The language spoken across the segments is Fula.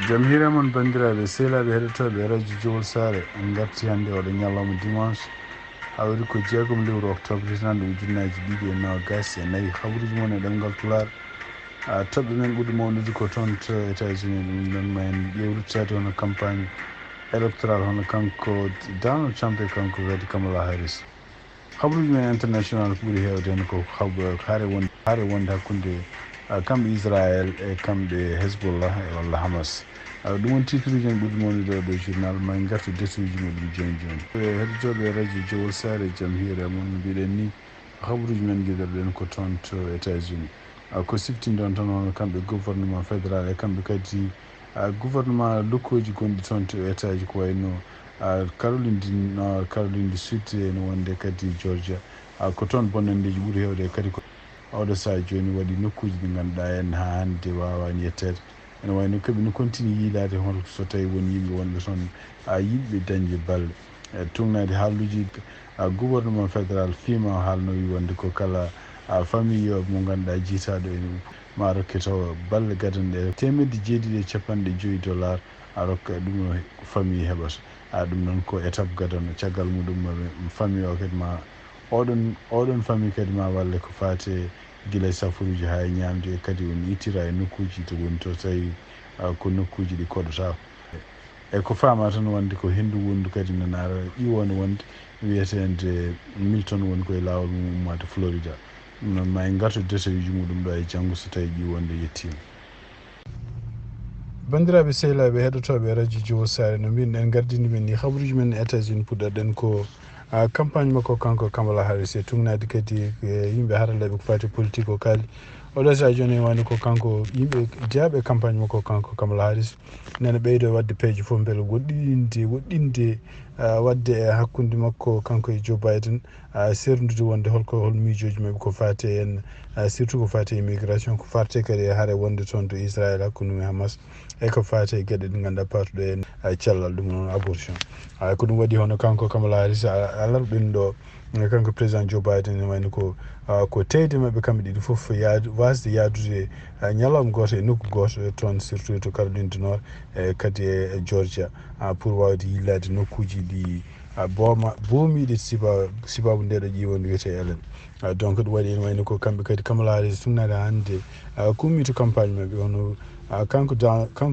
Jamhira mon bandiraɓe sehlaɓe heɗotoɓe radio Jowol Sare en garti hannde oɗo ñalawma dimanche hawri ko jeegom lewru octobre hitanande ujunnaji ɗiɗi e nogas e nayyi. Habaruji mon e ɗemgal Pulaar. Toɓɓe men ɓuri mawnude ko toon to États-Unis. Ɗum ɗon ma en ƴewruttade hono campagne électoral hono kanko Donald Trump e kanko kadi Kamala Harris. Habaruji men international ko ɓuri hewde hen ko haare wonde hakkude kamɓe Israël e kamɓe Hezbollah e walla Hamas. Ɗum woni titruji en ɓuri mawnude ɗo journal ma en gartu desuji muɗum joni joni. Heɗotoɓe radio Jowol Sare jaam hiire moon mbiɗen ni habaruji men guiɗirɗen ko toon to États-Unis. Ko siftinde on tan hono kamɓe gouvernement fédéral e kamɓe kadi gouvernement lokkoji gonɗi toon to état ji ko wayno Caroline du Nord, Caroline du Sud no wonde kadi Georgia. Ko toon bonnandeji ɓuuri hewde kadi ko oɗo saha joni waɗi nokkuji ɗi ganduɗa en ha hande wawani yettede. ene wayno kaɓe no continue yiilade hono so tawi woni yimɓe wonɓe toon yiɗɓe dañde balle tugnade haaluji gouvernement fédéral fima haalno wi wonde ko kala famille mo ganduɗa jiitaɗo ene ma rokke taw balle gadanɗe $750 rokka ɗum no famille heɓata. Ɗum noon ko étape gadano caggal muɗum famille o kadi ma oɗon famille kadi ma walle ko fate guila safaruji ha e ñamde e kadi on ittira e nokkuji to woni to tawi ko nokkuji ɗi koɗotako e ko fama tan wonde ko hendu wondu kadi nana ara ƴiwone wonde wiyetede Milton woni koye lawol mum ummade Florida. ɗum noon ma en gartu détails muɗum ɗo e janggo so tawi ƴiwonde yettima. bandiraɓe sehlaɓe heɗotoɓe radio Jowol Sare no mbino en gardini men ni habaruji men e États-Unis puɗɗoɗen ko campagne makko kanko Kamala Harris e tugnade kadi yimɓe haraleɓe ko fati politique o kaali oɗo sa joni wani ko kanko yimɓe jeeyaɓe campagne makko kanko Kamala Harris nene ɓeydo wadde peeje fof beele woɗɗinde wadde e hakkude makko kanko e Joe Biden serdude wonde hol miijoji mabɓe ko fate en surtout ko fate immigration ko fate kadi e haare wonde toon to Israël hakkude mum e Hamas e ko fate gueɗe ɗe ganduɗa partuɗo en cellal ɗum noon abortion. Ko ɗum waɗi hono kanko Kamala Harris alarɓen ɗo kanko président Joe Biden ne wayno ko teyde mabɓe kamɓe ɗiɗi foof wasde yaadude ñalawma goto e nokku goto toon surtout to Caroline du Nord e kadi e Georgia pour wawde yillade nokkuji ɗi boomiɗe sibabu ndeɗo ƴiwonde wiyete Ellen. Donc ɗum waɗi ene wayno ko kamɓe kadi Kamala Harris tugnade hande kummi to campagne mabɓe hono kanko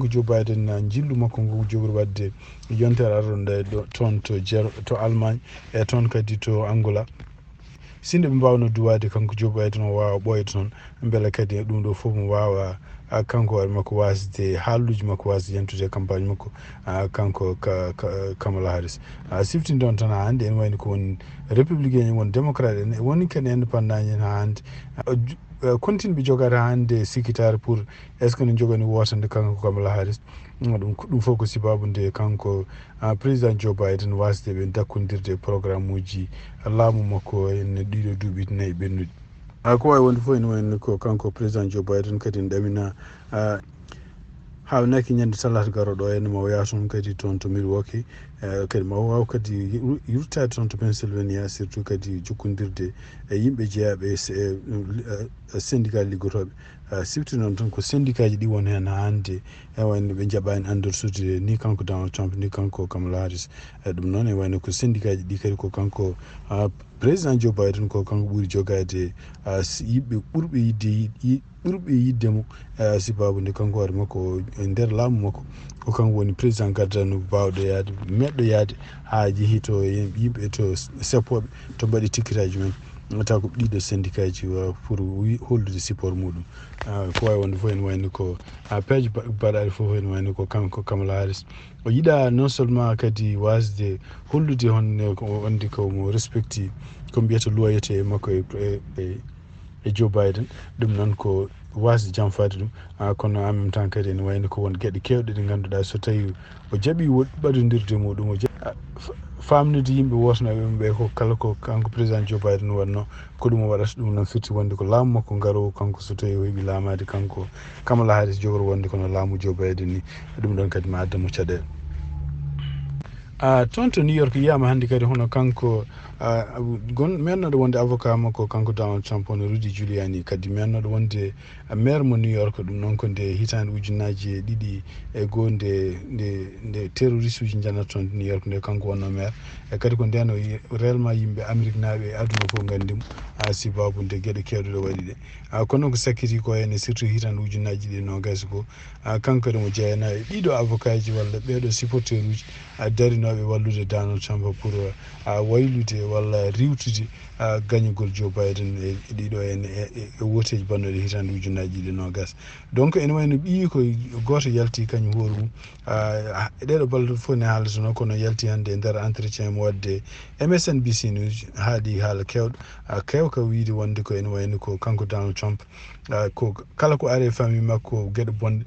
Joe Biden jillu makko ngu jogori wadde yontere arronde toon to Allemagne e toon kadi to Angola. Sinde ɓe mbawno duwade kanko Joe Biden o wawa ɓoyde toon beele kadi ɗum ɗo foof mo wawa kanko waɗa makko wasde haalluji makko wasde yentude campagne makko kanko Kamala Harris. Siftinde on tan ha hande ene wayno ko woni républicain en woni démocrate en woni kadi indépendant en ha hande continue ɓe jogata hande sikkitare pour est ce que ne jogani wotande kanko Kamala Harris. ɗum fof ko sibabu nde kanko président Joe Biden wasde ɓe dakkodirde programme uji laamu makko en ɗiɗo duuɓi nayyi ɓennuɗi. Ko wawi wonde fof ene wayno ko kanko président Joe Biden kadi en ɗamina hawnaki ñande talata garoɗo enne ma o yaha toon kadi toon to Milwaukee kadi ma waw kadi yurtade toon to Pennsylvania surtout kadi jokkodirde e yimɓe jeeyaɓe syndicat liggotoɓe. Sifti noon tan ko syndicat ji ɗi woni hen hande e wayno ɓe jaɓani andirsude ni kanko Donald Trump ni kanko Kamala Harris. Ɗum noon e wayno ko syndicat ji ɗi kadi ko kanko président Joe Biden ko kanko ɓuuri jogade yimɓe ɓurɓe yiddemo sibabu nde kanko waɗa makko e nder laamu makko ko kanko woni président gaddano bawɗo yaade meɗɗo yaade ha jeehi to yimɓe to seppoɓe to mbaɗi tikkitaji men taw ko ɗiɗo syndicat ji pour hollude support muɗum. Ko wawi wonde fof ene wayno ko peeje baɗaɗe fof ene wayno ko kanko Kamala Harris o yiɗa non seulement kadi wasde hollude wonde komo respecti ko mbiyata loyauté makko e Joe Biden. Ɗum noon ko wasde jamfade ɗum kono en même temps kadi ene wayno ko won gueɗe kewɗe ɗe ganduɗa so tawi o jaaɓi ɓaɗodirde muɗum o famnude yimɓe wotanoɓe ɓe ko kala ko kanko président Joe Biden wanno ko ɗum o waɗata. Ɗum noon firti wonde ko laamu makko garowo kanko so tawi o heeɓi laamade kanko Kamala Harris jogori wonde kono laamu Joe Biden ni. Ɗum ɗon kadi ma addamo caɗele. toon to New York yiyama hannde kadi hono kanko gon mennoɗo wonde avocat makko kanko Donald Trump hono Rudy Giuliani kadi mennoɗo wonde maire mo New York ɗum noon ko nde hitande ujunnaji ɗiɗi e goo nde terroriste uji janata toon New York nde kanko wonno maire e kadi ko ndeno réellement yimɓe Amérique naaɓe e aduna fof gandimo sibabude gueɗe kewɗe waɗi ɗe kono noon ko sakkiti ko henne surtout hitande ujunnaji ɗi nogas ko kanko kadi mo jeeyana e ɗiɗo avocat ji walla ɓeɗo supporteur uji darinoɓe wallude Donald Trump pour waylude walla riwtude gañugol Joe Biden e ɗiɗo henne e woteji bannoɗe hitande ujunnaji ɗiɗi nogas donc ene wayno ɓii ko goto yalti kañum hoore mum ɗeɗo balɗe fof ne haalata noon kono yalti hannde e nder entretien mo wadde MSNBC news haali haala kewɗo kewka wiide wonde ko ene wayno ko kanko Donald Trump ko kala ko ari e famille makko gueɗe bonɗe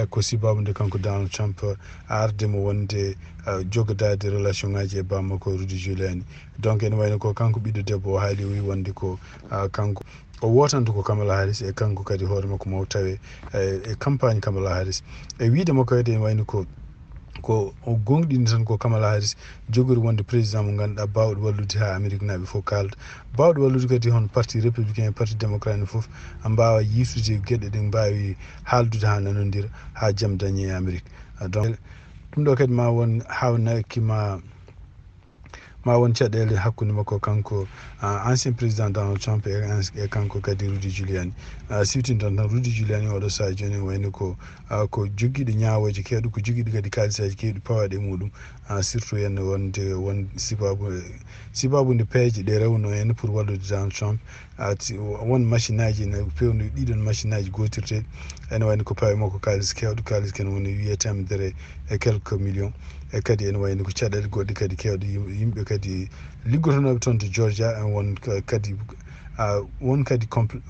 ko sibabude kanko Donald Trump ardemo wonde jogodade relation ngaji e bammakko Rudy Giuliani donc ene wayno ko kanko ɓiɗɗo debbo o haali o wi wonde ko kanko o wotanto ko Kamala Harris e kanko kadi hoore makko mo tawe e campagne Kamala Harris e wiide makko kadi ene wayno ko o gonɗini tan ko Kamala Harris jogori wonde président mo ganduɗa bawɗo wallude ha Amérique naaɓe fof kalda bawɗo wallude kadi hono parti républicain e parti démocrate fof mbawa yiftude gueɗe ɗe mbawi haaldude ha nanodira ha jaam dañi e Amérique donc ɗum ɗo kadi ma won hawnaki ma won caɗele hakkude makko kanko ancien président Donald Trump e kanko kadi Rudy Giuliani siwtintan tan Rudy Giuliani oɗo saha joni wayno ko joguiɗo ñawoje kewɗe ko joguiɗo kadi kalisaji kewɗi pawaɗe e muɗum surtout henne won sibabude peeje ɗe rewno hen pour wallude Donald Trump won machine aji ne pewno ɗiɗon machine aji gotirteɗi ene wayno ko pawi makko kalis kewɗo kalis ken woni wiye temedere e quelques millions e kadi ene wayno ko caɗele goɗɗe kadi kewɗe yimɓe kadi liggotonoɓe toon to Georgia won kadi won kadi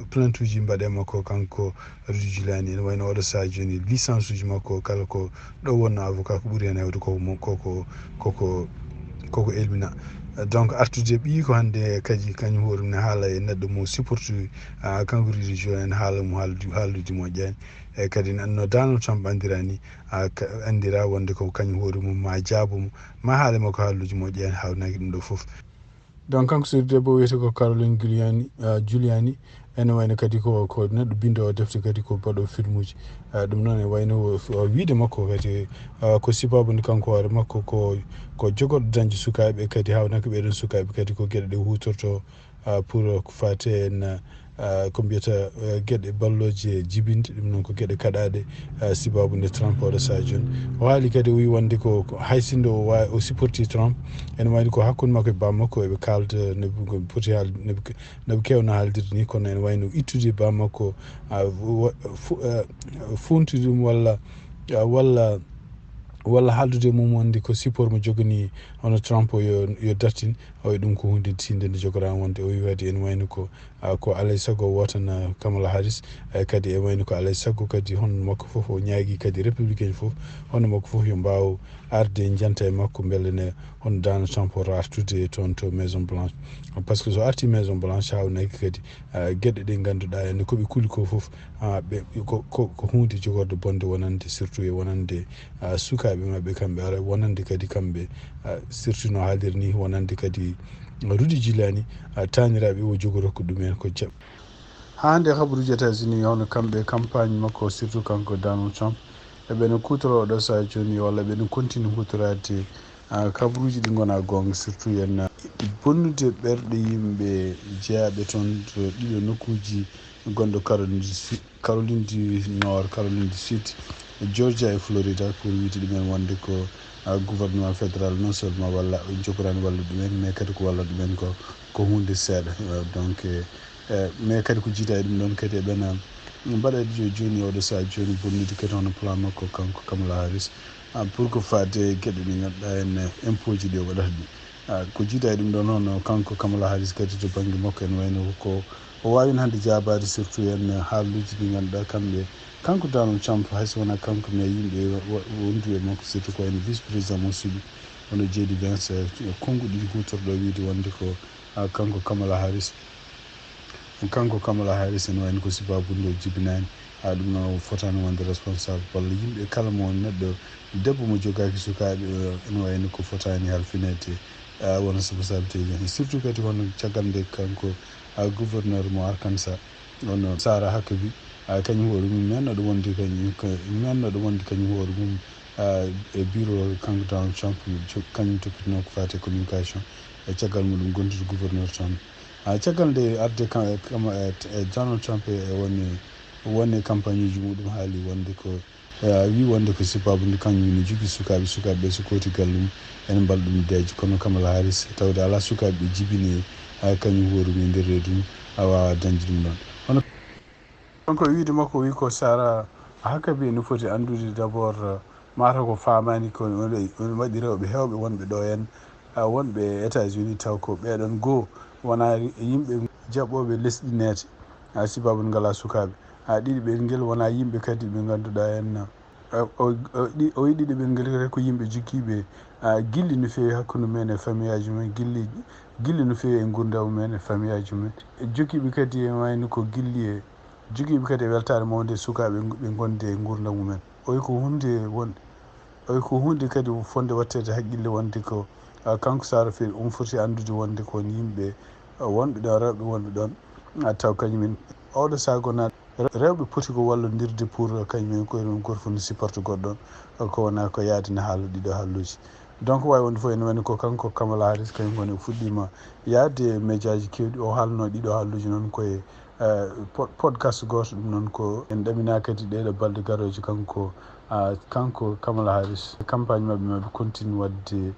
plainte uji mbaɗe makko kanko Rudy Giuliani ene wayno oɗo saha joni licence uji makko kala ko ɗo wonno avocat ko ɓuuri hen hewde koko elmina donc artude ɓii ko hannde kadi kañum hoore mum ne haala e neɗɗo mo supporte kanko Rudy Giuliani haala mo haaldude moƴƴani e kadi no Donald Trump andira ni andira wonde ko kañum hoore mum ma jaabomo ma haala makko haaldude moƴƴani hawnaki ɗum ɗo foof donc kanko so debbo wiyete ko Caroline Giuliani ene wayno kadi ko neɗɗo bindo o defte kadi ko baɗo film uji ɗum noon e wayno wiide makko kadi ko sibabude kanko hoore makko ko jogoɗo dañde sukaɓe kadi hawnaki ɓeɗon sukaɓe kadi ko gueɗe ɗe hutorto pour ko fate en ko mbiyata gueɗe balloje jibinde ɗum noon ko gueɗe kaɗaɗe sibabude Trump oɗo saha joni o haali kadi o wi wonde ko haysinde o supporti Trump ene wayno ko hakkude makko e bammakko eɓe kalda noɓe poti noɓe kewno haaldirde ni kono ene wayno ittude bammakko funtude ɗum walla haaldude mum wonde ko support mo jogani hono Trump o yo dartin o ɗum ko hunde tinde nde jogorama wonde o wi kadi ene wayno ko alay saago o wotana Kamala Harris kadi ene wayno ko alay saago kadi hono makko foof o ñaagui kadi républicain foof hono makko foof yo mbaw arde janta e makko beele ne hono Donald Trump oto artude toon to Maison Blanche par ce que so arti Maison Blanche hawnaki kadi gueɗe ɗe ganduɗa ene koɓe kuuli ko foof ko hunde jogorde bonde wonande surtout e wonande sukaɓe mabɓe kamɓe ara wonande kadi kamɓe surtout no haaliri ni wonande kadi Rudy Giuliani taniraɓe o jogorokko ɗumen ko jaɓ hande habaruji États-Unis hono kamɓe campagne makko surtout kanko Donald Trump eɓene kutoro ɗo saha joni walla ɓeɗen continue hutorade kabaruji ɗi gona gonga surtout yen bonnude ɓerɗe yimɓe jeeyaɓe toon to ɗiɗo nokkuji gonɗo Caroline du Nord Caroline du Sud Georgia e Florida pour wiide ɗumen wonde ko gouvernement fédéral non seulement walla jogorani walla ɗumen mais kadi ko walla ɗumen ko hunde seeɗa donc mais kadi ko jiida e ɗum ɗon kadi eɓena mbaɗa joni oɗo saha joni bonnude kadi hono plan makko kanko Kamala Harris pour que fade gueɗe ɗe ganduɗa hen impôt ji ɗi o waɗata ɗi ko jiida e ɗum ɗon hono kanko Kamala Harris kadi to banggue makko en wayno ko o wawino hande jabade surtout en haaluji ɗi ganduɗa kamɓe kanko Donald Trump hayso wona kanko mais yimɓe wondu e makko surtout ko ene vice président mo suuɓi hono JD Vance konnguɗi hutorɗo wiide wonde ko kanko Kamala Harris ene wayno ko sibabude o jibinani ɗum noon fotano wonde responsable walla yimɓe kala mo neɗɗo debbo mo jogaki sukaɓe ene wayno ko fotani halfinede won responsabilité ji surtout kadi hono caggal nde kanko gouverneur mo Arkansas on Sara Huckabee kañum hoore mum mennoɗo wonde kañum hoore mum e bureau kanko Donald Trump kañum toppitino ko fate communication e caggal muɗum gondude gouverneur toon caggal nde arde Donald Trump wonne campagne uji muɗum haali wonde ko wi wonde ko sibabude kañum ne jogui sukaɓe so koti gallum ene mbaɗa ɗum deejo kono Kamala Harris tawde ala sukaɓe jibini kañum hoore mum e nder reedu wawa dañde ɗum ɗon hono donc wiide makko wi ko Sara Huckabee ne foti andude d' abord mata ko famani ko on waɗi rewɓe hewɓe wonɓe ɗo hen wonɓe États-Unis taw ko ɓeɗon goho wona yimɓe jaɓɓoɓe lesɗi nete sibabude ngala sukaɓe ɗiɗi ɓe ngel wona yimɓe kadi ɓe ganduɗa hen o wi ɗiɗi ɓe ngel kadi ko yimɓe jogkiɓe guilli no fewi hakkude mumen e famille aji mumen guilli no fewi e gurdam mumen e famille aji mumen jogiiɓe kadi e wayno ko guilli jogiiɓe kadi e weltare mawde sukaɓe ɓe gonde e gurdam mumen oyi ko hunde kadi fonde wattede haqqille wonde ko kanko Sara fewi foti andude wonde kon yimɓe wonɓe ɗon rewɓe wonɓe ɗon taw kañumen oɗo sagonaɗo rewɓe poti ko wallodirde pour kañumen koyemumen goto fof no supporte goɗɗo ɗon ko wona ko yaadina haala ɗiɗo haalluji donc wawi wonde fof ene wayno ko kanko Kamala Harris kañum kone fuɗɗima yaade médiaji kewɗi o haalno ɗiɗo haalluji noon koye podcast goto ɗum noon ko en ɗamina kadi ɗeɗo balɗe garoje kanko Kamala Harris campagne mabɓe continue wadde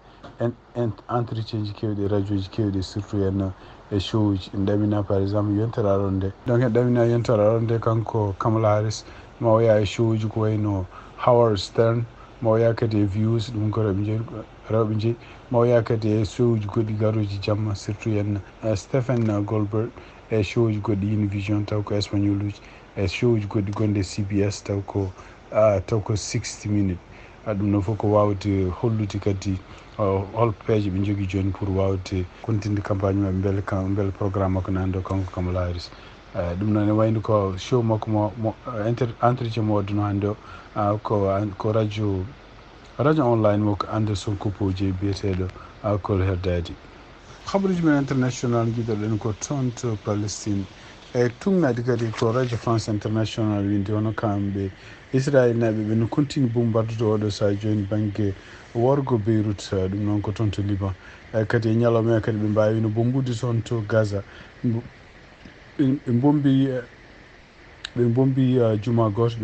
entretien ji kewɗi e radio ji kewɗi surtout en e show uji en ɗamina par exemple yontere aron nde donc en ɗamina yontere aron nde kanko Kamala Harris ma o yaa e show uji ko wayno Howard Stern ma o yaa kadi e views ɗum ko rewɓe jeeyi ma o yaa kadi e show uji goɗɗi garoji jamma surtout en Stephen Goldberg e show uji goɗɗi Univision taw ko espagnol uji e show uji goɗɗi gonɗe CBS taw ko 60 minutes ɗum noon fof ko wawde hollude kadi hol peeje ɓe jogui joni pour wawde continde campagne mabɓe beele programme makko nande o kanko Kamala Harris ɗum noon e wayno ko show makko mo entretien mo wadduno hande o ko radio online mo ko Anderson Cooper je biyeteɗo kol herdadi habaruji men international jiiɗoɗen ko toon to Palestine e tugnade kadi ko radio France international winde hono kamɓe Israël naɓe ɓe no continue bombardude oɗo saaha joni banggue worgo Beyrouth ɗum noon ko toon to Liban kadi e ñalawma kadi ɓe mbawi no bombude toon to Gaza ɓe bombi juma goto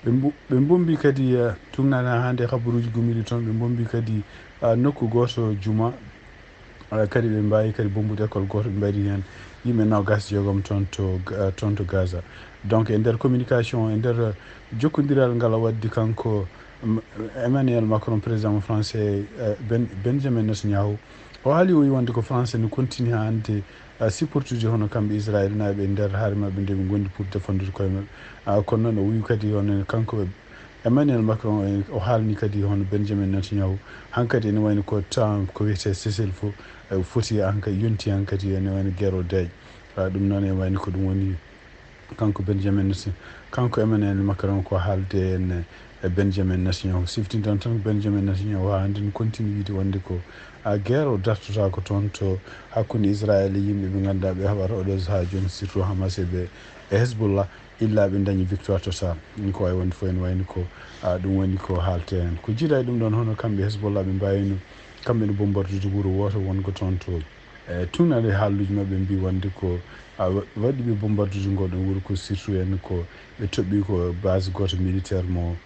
ɓe bombi kadi tugnade hande habaruji gummiɗi toon ɓe bombi kadi nokku goto juma kadi ɓe mbawi kadi bombude école goto ɓe mbaɗi hen yimɓe 26 toon to Gaza donc e nder communication e nder jokkodiral ngal waddi kanko Emmanuel Macron président français Benjamin Netanyahu o haali o wi wonde ko français ne continue hande supportude hono kamɓe Israël naɓe e nder haare mabɓe nde ɓe gondi pour défendre koye mabɓe kono noon o wi kadi hono kanko Emmanuel Macron o haalni kadi hono Benjamin Netanyahu hankkadi ene wayno ko temps ko wiyete cessez-le-feu foti yonti hankkadi ene wayno guerre o deeƴa ɗum noon e wayno ko ɗum woni kanko kanko Emmanuel Macron ko haalde en Benjamin Netanyahu siftintan tan Benjamin Netanyahu ha hande no continue wiide wonde ko guerre o dartota ko toon to hakkude Israël e yimɓe ɓe ganduɗa ɓe haɓata oɗo saaha joni surtout Hamas e Hezbollah illa ɓe dañi victoire total ɗum ko wawi wonde fof ene wayno ko ɗum woni ko haalte hen ko jiiɗa e ɗum ɗon hono kamɓe Hezbollah ɓe mbawino kamɓe no bombardude wuuro woto wonko toon to tugnade haalluji mabɓe mbi wonde ko waɗi ɓe bombardude ngoɗon wuuro ko surtout en ko ɓe toɓɓi ko base goto militaire mo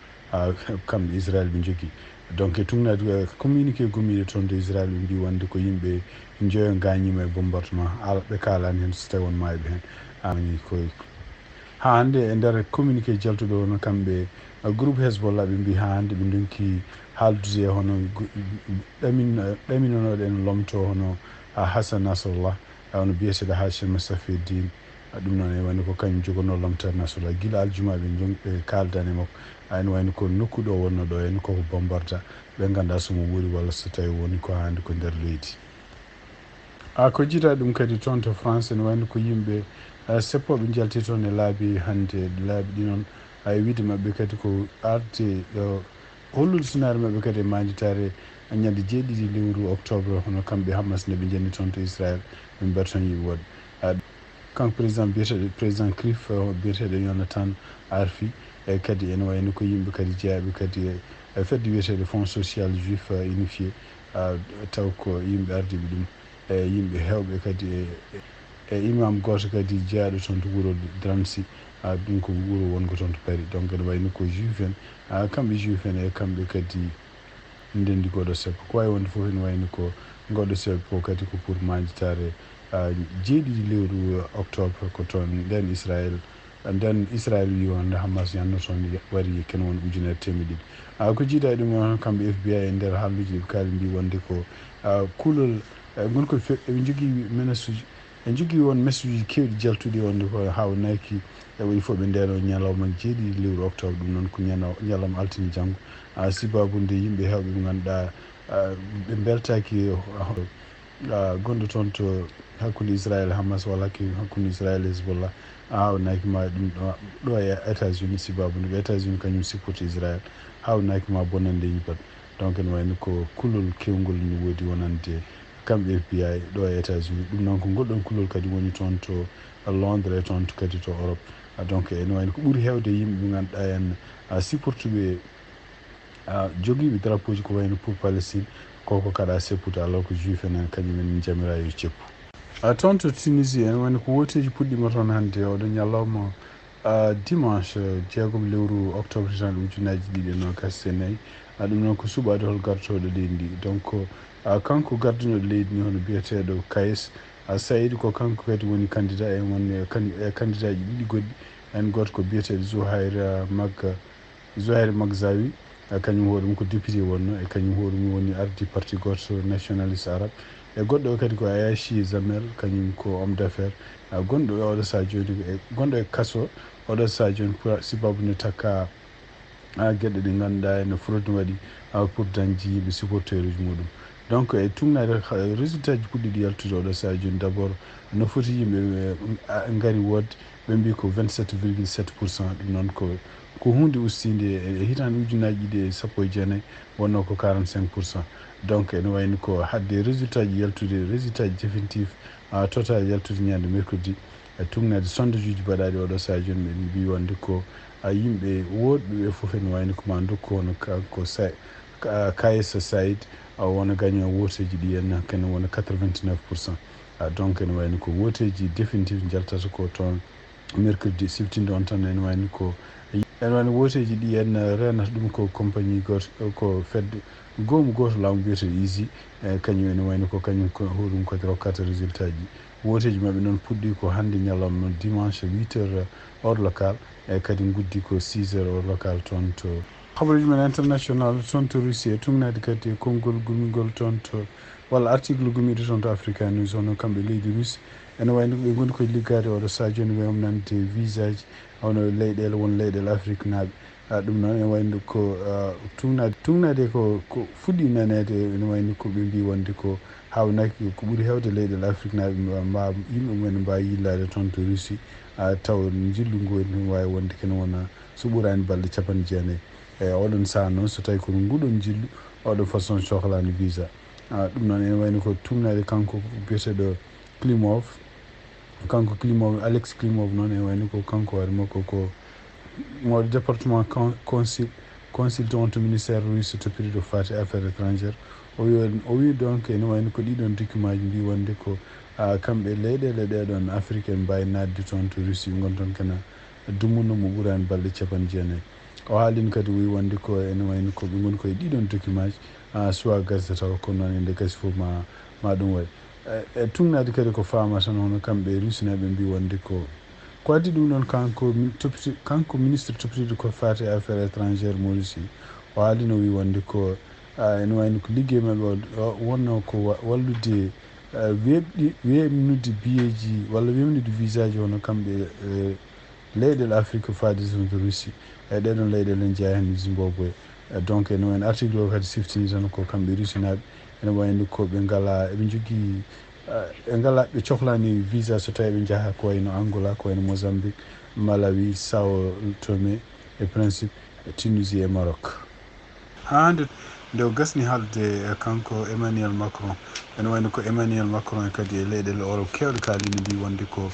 kamɓe Israël ɓe jogui donc e tugnade communiqué gummiɗe toon de Israël ɓe mbi wonde ko yimɓe joyo gañima e bombardement ɓe kalani hen so tawi won mayɓe hen ha hande e nder communiqué jaltuɗo hono kamɓe groupe Hezbollah ɓe mbi ha hande ɓe donki haaldude e hono ɗaminonoɗo en lomto hono Hassan Nasrallah hono biyeteɗo Hachim Safieddine ɗum noon e wayno ko kañum jogono lomtere Nasrallah guila aljuma ɓe kaldani makko ene wayno ko nokkuɗo wonno ɗo en koko bombarda ɓe ganda somo wuuri walla so tawi woni ko hande ko nder leydi ko jiita ɗum kadi toon to France ene wayno ko yimɓe seppoɓe jalti toon e laabi hande laabi ɗi noon wiide mabɓe kadi ko arde hollol sinaare maɓɓe kadi e majitare ñande jeeɗiɗi lewru octobre hono kamɓe Hamas nde ɓe jenni toon to Israël ɓe mberton yiɓe woɗɓe kanko président biyeteɗo président CRIF biyeteɗo Jonathan arfi e kadi ene wayno ko yimɓe kadi jeeyaɓe kadi e fedde wiyeteɗo fonds social juif unifié taw ko yimɓe ardiɓe ɗum e yimɓe hewɓe kadi e imam goto kadi jeeyaɗo toon to wuuro Drancy ɗum ko wuuro wongo toon to Paris donc ene wayno ko juif en kamɓe juif en e kamɓe kadi ndendi goɗo sappo ko wawi wonde fof ene wayno ko goɗo sappo kadi ko pour majitare jeeɗiɗi lewru octobre ko toon nden Israël wi wonde Hamas yanno toon wari ken won ujunere temedde ɗiɗi ko jiida e ɗum kamɓe FBI e nder haalluji ɗi ɓe kaali mbi wonde ko kuulol gonko eɓe jogui menace uji en jogui won message uji kewɗi jaltuɗi wonde ko hawnaki e waɗi fof ɓe ndeno ñalawma jeeɗiɗi lewru octobre ɗum noon ko ñalawma altine janggo sibabude yimɓe hewɓe ɓe ganduɗa ɓe beltaki gonɗo toon to hakkude Israël Hamas walla hakkude Israël Hezbollah hawnakima ɗum ɗo e États-Unis sibabude ɓe États-Unis kañum supporte Israël hawnakima bonande yipat donc ene wayno ko kulol kewgol ni woodi wonande kamɓe FBI ɗo e États-Unis ɗum noon ko goɗɗon kulol kadi woni toon to Londres e toon kadi to Europe donc ene wayno ko ɓuuri hewde yimɓe ɓe ganduɗa en supportuɓe joguiɓe drapeau ji ko wayno pour Palestine koko kaɗa seppude alors que juif en kañumen jamira yo ceppu toon to Tunisie ene wayno ko woteji puɗɗima toon hannde oɗo ñalawma dimanche jeegom lewru octobre tan ujunaji ɗiɗi e nogas e nayyi ɗum noon ko suɓade hol gartoɗo leydi ndi donc kanko gardunoɗo leydi ni hono biyeteɗo Kais Saïd ko kanko kadi woni candidat e won candidat ji ɗiɗi goɗɗi en goto ko biyeteɗo Zouhair Magzawi kañum hoɗum ko député wonno e kañum hoɗum woni ardi parti goto nationaliste arabe e goɗɗo o kadi ko Ayachi Zamel kañum ko homme d'affaires gonɗo e oɗo saha joni gonɗo e kaso oɗo saha joni sibabu ne takka gueɗe ɗe ganduɗa ene fraude waɗi pour dañji yimɓe supporteur uji muɗum donc e tumnade résultat ji puɗɗiɗi yaltude oɗo saha joni d' abord no foti yimɓe gaari wodde ɓe mbi ko 27,7% ɗum noon ko hunde ustide e hitande ujunaji ɗiɗi e sappo e jeenayyi wonno ko 45%. donc ene wayno ko hadde résultat ji yaltude résultat ji définitif total yaltude ñande mercredi e tumnade sondage uji mbaɗaɗi oɗo saha joni ɓe mbi wonde ko yimɓe woɗɓe ɓe foof ene wayno koma dokku hono ko Kais Saïd wona gagnant woteji ɗi henna kene wona 89%. donc ene wayno ko woteji définitif jaltata ko toon mercredi siftinde on tan ene wayno ko ene wayno woteji ɗi henna renata ɗum ko compagnie goto ko fedde goto laamu biyeteɗo easy kañum ene wayno ko kañum hoɗum kadi rokkata résultat ji woteji mabɓe noon puɗɗi ko hannde ñalawma dimanche 8h heure local e kadi guddi ko 6h heure local toon to habaruji men international toon to Russie e tumnade kadi konngol gumigol toon to walla article gumiɗo toon to Africa News hono kamɓe leydi Russie ene wayno ɓe goni koye liggade oɗo saha joni wemnande visa ji hono leyɗele won leyɗele Afrique naaɓe ɗum noon ene wayno ko tumnade ko fuɗɗi nanede ene wayno ko ɓe mbi wonde ko hawnaki ko ɓuuri hewde leyɗele Afrique naaɓe yimɓe mumen mbawi yillade toon to Russie taw jillu ngu ne wawi wonde kene wona so ɓuurani balɗe 90 e oɗon saha noon so tawi kono nguɗon jillu oɗo façon sohlani visa ɗum noon ene wayno ko tumnade kanko biyeteɗo Klimov Alex Klimov noon ene wayno ko kanko hoore makko ko mawɗo département consul toon to ministére russe to période fati affaires étrangére o wi donc ene wayno ko ɗiɗon document ji mbi wonde ko kamɓe leyɗele ɗeɗon afrique en mbawi nadde toon to Russie gon toon kana dumunno mo ɓuurani balɗe 90 o haalino kadi wi wonde ko ene wayno ko ɓe goni koye ɗiɗon document ji soit gasde taw kono noon ende gasi fof ma ɗum waɗi e tumnade kadi ko fama tan hono kamɓe rusinaɓe mbi wonde ko addi ɗum noon kanko ministre toppitiɗo ko fati affaires étrangére mo Russie o haalino wi wonde ko ene wayno ko liggey maɓɓe wonno ko wallude wemnude biyeji walla wemnude visa ji hono kamɓe leyɗele Afrique faade toon to Russie e ɗeɗon leyɗele en jeeya hen Zimbabwe donc ene wayno article o kadi siftini tan ko kamɓe rusinaɓe ene wayno ko ɓe ngala eɓe jogui ɓe ngala ɓe cohlani visa so tawi ɓe jaaha ko wayno Angola ko wayno Mozambique Malawi Sao Tomé e Principe Tunisie e Maroc hande nde o gasni haalde kanko Emmanuel Macron ene wayno ko Emmanuel Macron e kadi e leyɗele Europe kewɗe kaalino mbi wonde ko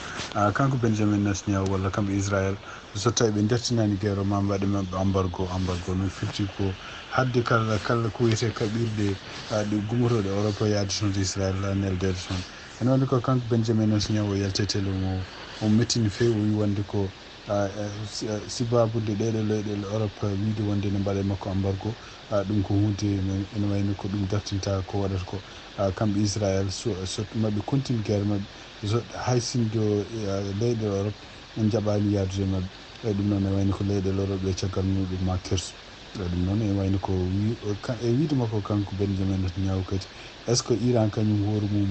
kanko Benjamin Netanyahu walla kamɓe Israël so tawi ɓe dertinani guerre ma mbaɗe mabɓe embargo no firti ko hadde kala ko wiyete kaɓirɗe ɗe gumotoɗe Europe yaade toon to Israël neldede toon ene wonde ko kanko Benjamin Netanyahu o yalte télé o mettini fewi o wi wonde ko sibabude ɗeɗe leyɗele Europe wiide wonde ne mbaɗe makko embargo ɗum ko hunde ene wayno ko ɗum dartinta ko waɗata ko kamɓe Israël so maɓe continue guerre maɓɓe so hay sinno leyɗele Europe en jaɓani yadude maɓɓe ɗum noon e wayno ko leyɗele Europe ɓe caggal muɗum ma kersu ɗum noon e wayno ko e wiide makko kanko Benjamin Netanyahu kadi est ce que Iran kañum hoore mum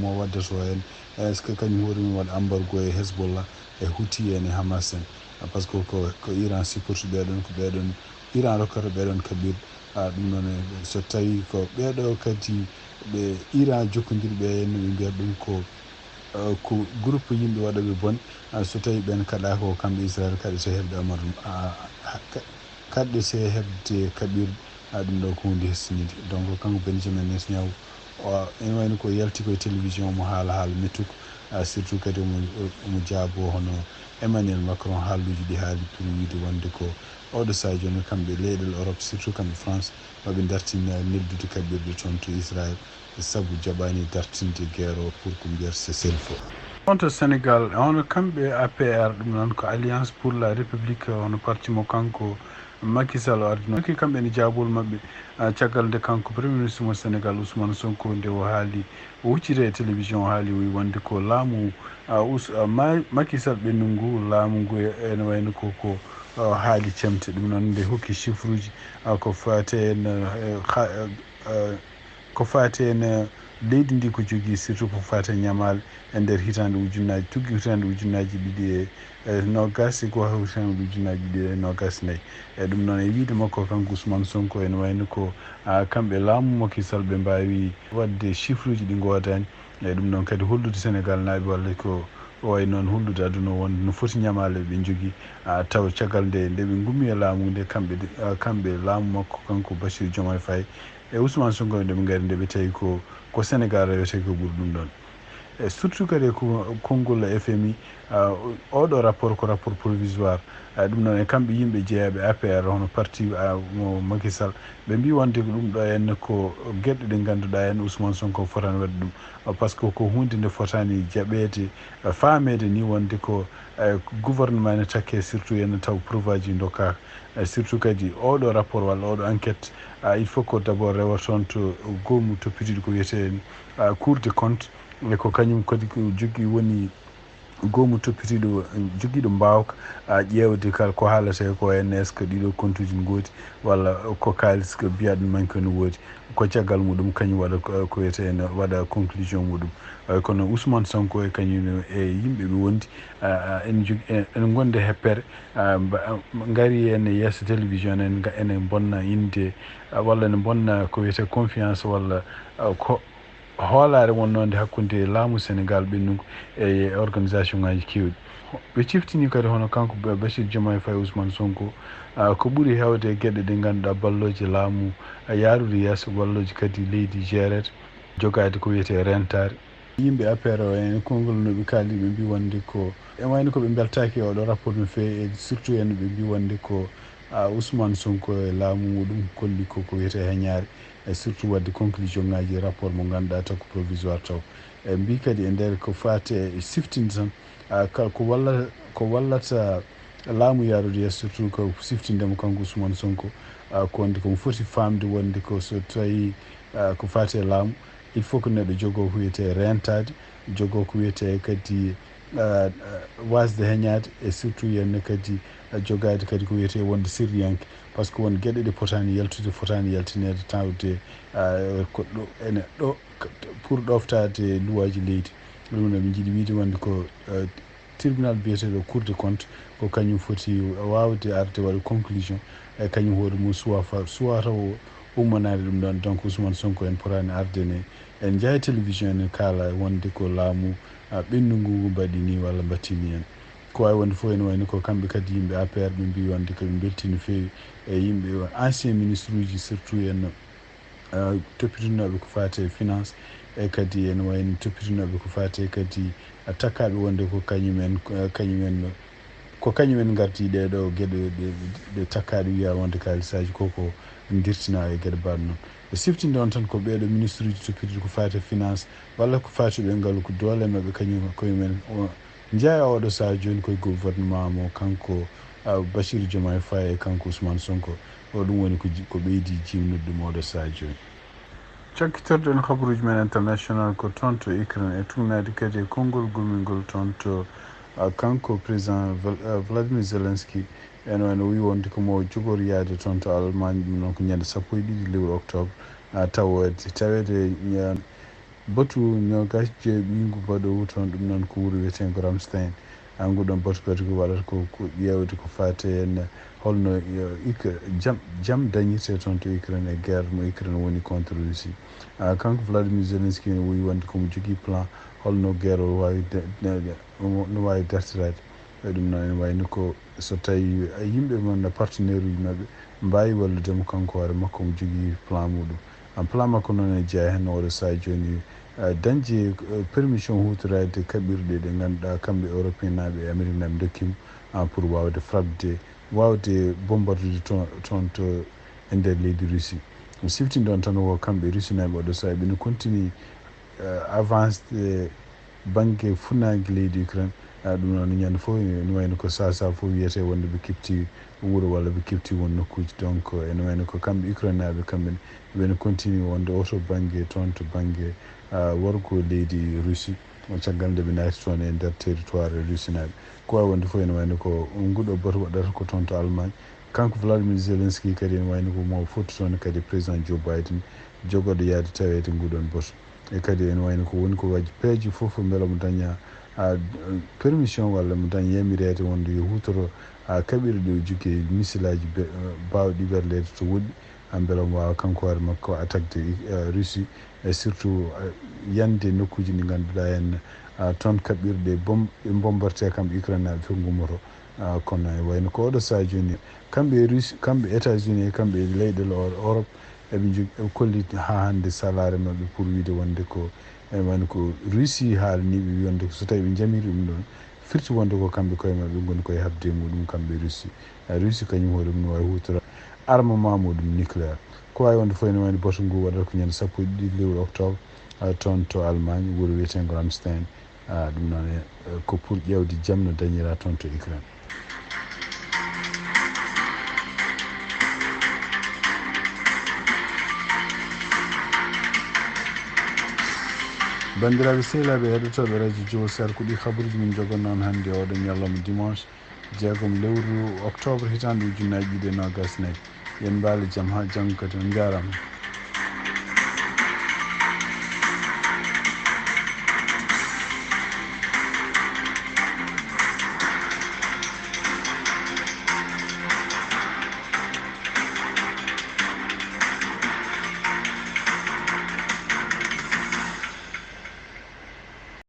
mo waddata hen est ce que kañum hoore mum waɗa embargo e Hezbollah e Houthi en e Hamas en par ce que ko Iran supporte ɓeɗon ko ɓeɗon Iran rokkata ɓeɗon kaɓirɗe ɗum noon so tawi ko ɓeɗo kadi ɓe Iran jokkodirɓe henno ɓe mbiyata ɗum ko groupe yimɓe waɗaɓe bone so tawi ɓen kaɗaka ko kamɓe Israël kaɗete heɓde kaɗete heɓde kaɓirɗe ɗum ɗo ko hunde hestinide donc kanko Benjamin Netanyahu ene wayno ko yalti koye télévision mo haala mettuko surtout kadi omo jaabo hono Emmanuel Macron haalluji ɗi haali pour wiide wonde ko oɗo sahaa joni kamɓe leyɗele Europe surtout kamɓe France maɓe dartina neldude kaɓirɗe toon to Israël saabu jaɓani dartinde guerre o pour ko mbiyata cessez-le-feu on to Sénégal hono kamɓe APR ɗum noon ko Alliance pour la République hono parti mo kanko Macky Sall o ardi noon kamɓe ne jaabol maɓɓe caggal nde kanko premier ministre mo Sénégal Ousmane Sonko nde o haali o huccite e télévision o haali o wi wonde ko laamu Macky Sall ɓennu ngu laamu ngu ene wayno koko haali cemte ɗum noon nde hokki chiffre uji ko fate en leydi ndi ko jogui surtout ko fate ñamale e nder hitande ujunnaji tuggi hitande ujunnaji ɗiɗi e nogas ko hitande ujunnaji ɗiɗi e nogas nayyi ɗum noon e wiide makko kanko Ousmane Sonko ene wayno ko kamɓe laamu Macky Sall ɓe mbawi wadde chiffre uji ɗi godani ɗum noon kadi hollude Sénégal naaɓe walla ko o way noon hollude aduna wonde no foti ñamale ɓe jogui taw caggal nde ɓe gummi e laamu nde kamɓe laamu makko kanko Bassirou Diomaye Faye e Ousmane Sonko nde ɓe gari nde ɓe tawi ko Sénégal rewete ko ɓuuri ɗum ɗon e surtout kadi ko konngol FMI oɗo rapport ko rapport provisoire ɗum noon e kamɓe yimɓe jeeyaɓe APR hono parti mo Macky Sall ɓe mbi wonde ko ɗum ɗo henne ko gueɗɗe ɗe ngannduɗa hen Ousmane Sonko fotani wadde ɗum par ce que ko hunde nde fotani jaɓede famede ni wonde ko gouvernement ne takke surtout ene taw preuve aji dokkaka surtout kadi oɗo rapport walla oɗo enquête il faut que d' abord rewa toon to goomu toppitiɗo ko wiyete cour de compte e ko kañum kadi ko jogui woni goomu toppitiɗo joguiɗo mbawka ƴewde kala ko haalate ko henne est ce que ɗiɗo compte uji ne goodi walla ko kalis ko mbiya ɗum manque no woodi ko caggal muɗum kañum waɗa ko wiyete ene waɗa conclusion muɗum kono Ousmane Sonko e kañum e yimɓe ɓe wondi ene jogui ene gonde heppere gari ene yesso télévision ene bonna inde walla ene bonna ko wiyete confiance walla ko hoolare wonnode hakkude laamu Sénégal ɓennugu e organisation ngaji kewɗi ɓe ciftini kadi hono kanko Bassirou Diomaye Faye Ousmane Sonko ko ɓuuri hewde gueɗe ɗe ngannduɗa balloje laamu yaarude yesso balloje kadi leydi gérete jogade ko wiyete rentare yimɓe APR o en konngol no ɓe kaali ɓe mbi wonde ko e wayno koɓe beltaki oɗo rapport no fewi e surtout en ɓe mbi wonde ko Ousmane Sonko e laamu muɗum kolli ko wiyete heñare e surtout wadde conclusion ngaji rapport mo ngannduɗa taw ko provisoire taw e mbi kadi e nder ko fate e siftinde tan ko wallata laamu yaarude yesso surtout ko siftindemo kanko Ousmane Sonko ko wonde komo foti famde wonde ko so tawi ko fate laamu il faut que neɗɗo jogo ko wiyete rentade jogo ko wiyete kadi wasde heñade e surtout henne kadi jogade kadi ko wiyete wonde sirriyanke par ce que won gueɗe ɗe potani yaltude fotani yaltinede tawde ko ɗo ene ɗo pour ɗoftade luwaji leydi ɗum no ɓe jiiɗi wiide wonde ko tribunal biyeteɗo cour de compte ko kañum foti wawde arde waɗa conclusion e kañum hoore mum suwata o ummanade ɗum ɗon donc Ousmane Sonko en potani arde en jeeya télévision en kaala wonde ko laamu ɓennugu ngu mbaɗi ni walla mbattini en ko wawi wonde fof ene wayno ko kamɓe kadi yimɓe APR ɓe mbi wonde koɓe belti no fewi e yimɓe ancien ministre uji surtout en toppitinoɓe ko fate finance e kadi ene wayno toppitinoɓe ko fate kadi takkaɓe wonde ko kañumen ko kañumen gardi ɗeɗo gueɗe ɗe takkaɗe wiya wonde kalisaji koko dirtina e gueɗe mbaɗo noon ɓe siftinde on tan ko ɓeɗo ministre uji toppitiɗo ko fate finance walla ko fati ɓe ngaalu ko doole mabɓe kañum koyemen jeeya oɗo saaha joni koye gouvernement mo kanko Bassirou Diomaye Faye e kanko Ousmane Sonko o ɗum woni ko ɓeydi jimnude ɗum oɗo saaha joni cakkitorɗen habaruji men international ko toon to Ukraine e tugnade kadi e konngol gulmingol toon to kanko président Vladimir Zelensky ene wayno wi wonde komo jogori yaade toon to Allemagne ɗum noon ko ñande 12 lewru octobre tawede batu ñogas ɓiygu baɗowu toon ɗum noon ko wuuro wiyetego Ramstein nguɗon batu kadi ko waɗata ko ƴewde ko fate en holno jaam dañirte toon to Ukraine e guerre mo Ukraine woni contre Russie kanko Vladimir Zelensky ne wi wonde komo jogui plan holno guerre o wawi no wawi dartirade e ɗum noon ene wayno ko so tawi yimɓe mon partenaire uji mabɓe mbawi walludemo kanko hoore makko mo jogui plan muɗum plan makko noon e jeeya hen oɗo saaha joni dañde permission hutorade kaɓirɗe ɗe ganduɗa kamɓe européen naɓe e amérique naɓe dokkimo pour wawde wawde bombardude toon to e nder leydi Russie mi siftinde on tan o kamɓe Russie naɓe oɗo saaha ɓene continue avancede banggue funnague leydi Ukraine ɗum noon ñande fof ne wayno ko sasa fof wiyete wonde ɓe kefti wuuro walla ɓe kefti won nokkuji donc ene wayno ko kamɓe Ukraine naɓe kamɓene ɓene continue wonde oto banggue toon to banggue worgo leydi Russie caggal nde ɓe naati toon e nder territoire Russie naɓe ko wawi wonde fof ene wayno ko nguɗo bato waɗata ko toon to Allemagne kanko Vladimir Zelensky kadi ene wayno ko mo fotti toon kadi président Joe Biden jogoɗo yaade tawede nguɗon bato e kadi ene wayno ko woni ko waji peeje foof beela mo daña permission walla mo daña yamirede wonde yo hutoro kaɓirɗe ɗe jogui missilaji bawɗi werlede to woɗɗi beela mo wawa kanko hoore makko attaquede Russie e surtout yande nokkuji ɗi ganduɗa hen toon kaɓirɗe ɓe bombarte kamɓe Ukraine naɓe fof gummoto kono e wayno ko oɗo saaha joni kamɓe États-Unis e kamɓe leyɗele Europe eɓe kolli ha hande salare mabɓe pour wiide wonde ko ene wayno ko Russie haalaniɓe wi wonde so tawi ɓe jamiri ɗum ɗon firti wonde ko kamɓe koye mabɓe goni koye habde muɗum kamɓe Russie kañum hoore mum no wawi hutora armement muɗum nucléaire ko wawi wonde fof ene wayno bato ngu waɗata ko ñande 12 lewru octobre toon to Allemagne wuuro wiyetego Ramstein ɗum noon ko pour ƴewde jaam no dañira toon to Ukraine bandiraɓe sehilaɓe heɗotoɓe radio Diowo Sar ko ɗi habaruji min jogonno on hannde oɗo ñalawma dimanche 6 lewru octobre hitande ujunnaje 2024 yen mbaali jaam ha janggo kadi on jarama.